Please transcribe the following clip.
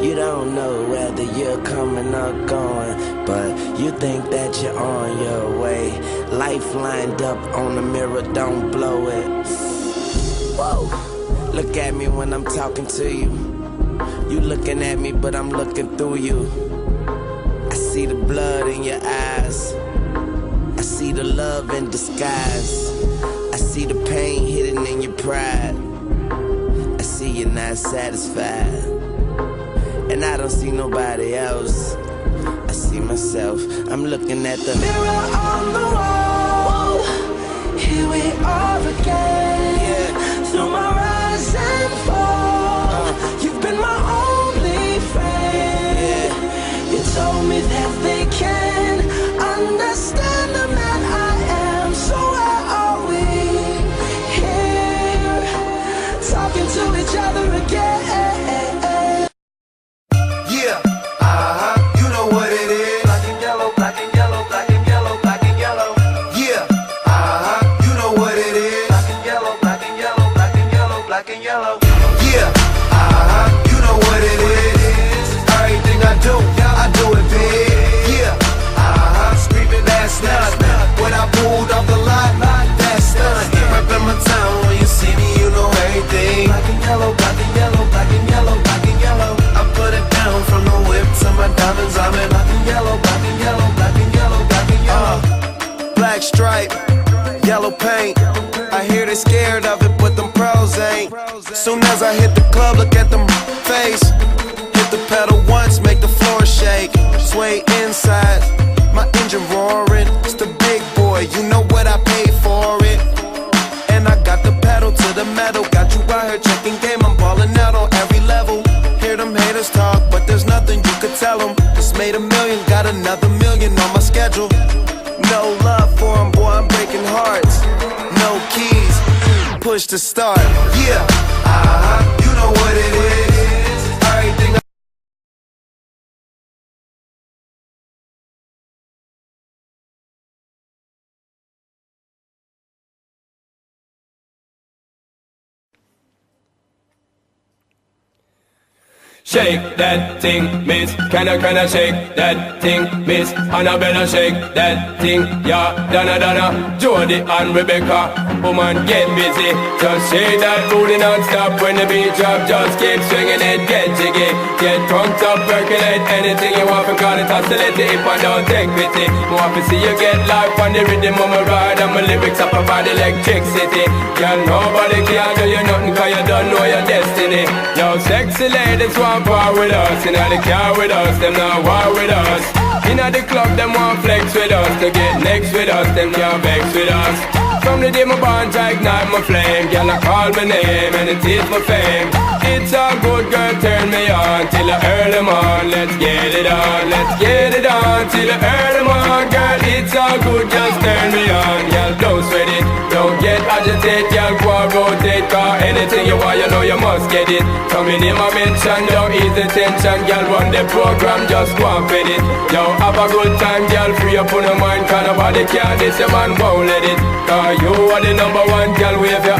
You don't know whether you're coming or going, but you think that you're on your way. Life lined up on the mirror, don't blow it. Whoa, look at me when I'm talking to you. You looking at me, but I'm looking through you. I see the blood in your eyes. I see the love in disguise. I see the pain hidden in your pride. I see you're not satisfied. And I don't see nobody else. I see myself. I'm looking at the mirror on the wall. Whoa. Here we are again. Yeah. Through my rise and fall, you've been my only friend. Yeah. You told me that they can understand the man I am. So why are we here, talking to each other again? Yeah, you know what it is. Black and yellow, black and yellow, black and yellow, black and yellow. Yeah, you know what it is. Black and yellow, black and yellow, black and yellow, black and yellow. Yeah, you know what it is. Everything I do it big. Yeah, screaming last night when I pulled off the lot. That's done. Reppin' my town when you see me, you know everything. Black and yellow, black and yellow, black and yellow, black and yellow. I put it down from the whip to my diamonds. I'm in black and yellow, black and yellow, black and yellow, black and yellow. Black stripe, yellow paint. I hear they scared of it, but them pros ain't. Soon as I hit the club, look at them face. Hit the pedal once, make the floor shake. Sway inside, my engine roaring. It's the big boy, you know what I paid for it. And I got the pedal to the metal. Got you out here checking game, I'm balling out on every level. Hear them haters talk, but there's nothing you could tell them. Just made $1 million, got another $1 million on my schedule. No love for them, boy, I'm breaking hearts. No keys, push to start. Yeah, you know what it is. Everything Shake that thing, miss. Can I shake that thing, miss? Annabella, shake that thing, yeah. Donna, Jody and Rebecca. Woman, get busy. Just shake that booty non-stop when the beat drop. Just keep swinging it, get jiggy. Get drunk up, percolate anything you want. Call it oscillate if I don't take pity. Want to see you get life on the rhythm of my ride. And my lyrics up about electricity. Girl, nobody can do you nothing cause you don't know your destiny. Yo, sexy ladies want war with us. Inna the car with us, them not war with us. Inna the club, them want flex with us. To get next with us, them can't vex with us. From the day my bond, I ignite my flame. Girl, I call my name and it is my fame. It's a good girl, turn me on till I earn them on. Let's get it on, let's get it on till I earn them on. Girl, it's all good, just turn me on. Girl, don't sweat it, don't get agitated. Girl, go and rotate, cause anything you want, you know you must get it. Coming in my mention, don't ease the tension. Girl, run the program, just go and fit it. Yo, have a good time, girl, free up on your mind. Cause nobody can, this your man won't let it. Cause you are the #1, girl, wave your